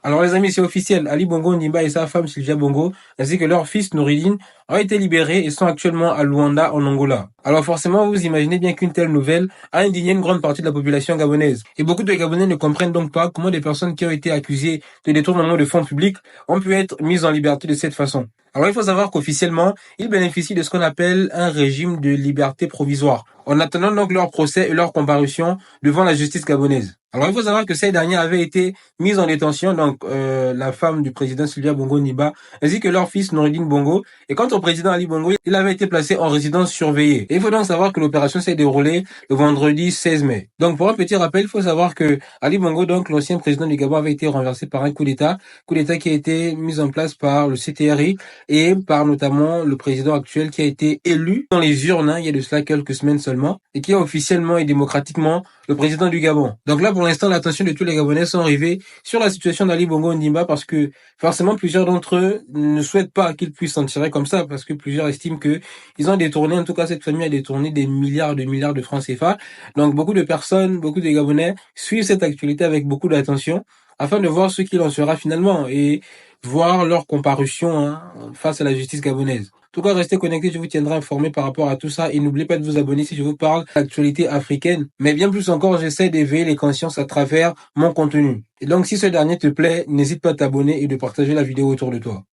Alors les amis, c'est officiel. Ali Bongo Ondimba et sa femme Sylvia Bongo, ainsi que leur fils Nouridine, ont été libérés et sont actuellement à Luanda, en Angola. Alors forcément, vous imaginez bien qu'une telle nouvelle a indigné une grande partie de la population gabonaise. Et beaucoup de Gabonais ne comprennent donc pas comment des personnes qui ont été accusées de détournement de fonds publics ont pu être mises en liberté de cette façon. Alors il faut savoir qu'officiellement, ils bénéficient de ce qu'on appelle un régime de liberté provisoire, en attendant donc leur procès et leur comparution devant la justice gabonaise. Alors il faut savoir que ces derniers avaient été mis en détention, donc la femme du président Sylvia Bongo Niba, ainsi que leur fils Noureddine Bongo. Et quant au président Ali Bongo, il avait été placé en résidence surveillée. Et il faut donc savoir que l'opération s'est déroulée le vendredi 16 mai. Donc pour un petit rappel, il faut savoir que Ali Bongo, donc l'ancien président du Gabon, avait été renversé par un coup d'État qui a été mis en place par le CTRI et par notamment le président actuel qui a été élu dans les urnes, il y a de cela quelques semaines seulement, et qui est officiellement et démocratiquement le président du Gabon. Donc là, pour l'instant, l'attention de tous les Gabonais sont rivés sur la situation d'Ali Bongo Ondimba parce que forcément, plusieurs d'entre eux ne souhaitent pas qu'il puisse s'en tirer comme ça parce que plusieurs estiment que ils ont détourné, en tout cas cette famille a détourné des milliards de francs CFA. Donc beaucoup de personnes, beaucoup de Gabonais suivent cette actualité avec beaucoup d'attention afin de voir ce qu'il en sera finalement et voir leur comparution face à la justice gabonaise. En tout cas, restez connectés, je vous tiendrai informé par rapport à tout ça et n'oubliez pas de vous abonner si je vous parle d'actualité africaine. Mais bien plus encore, j'essaie d'éveiller les consciences à travers mon contenu. Et donc, si ce dernier te plaît, n'hésite pas à t'abonner et de partager la vidéo autour de toi.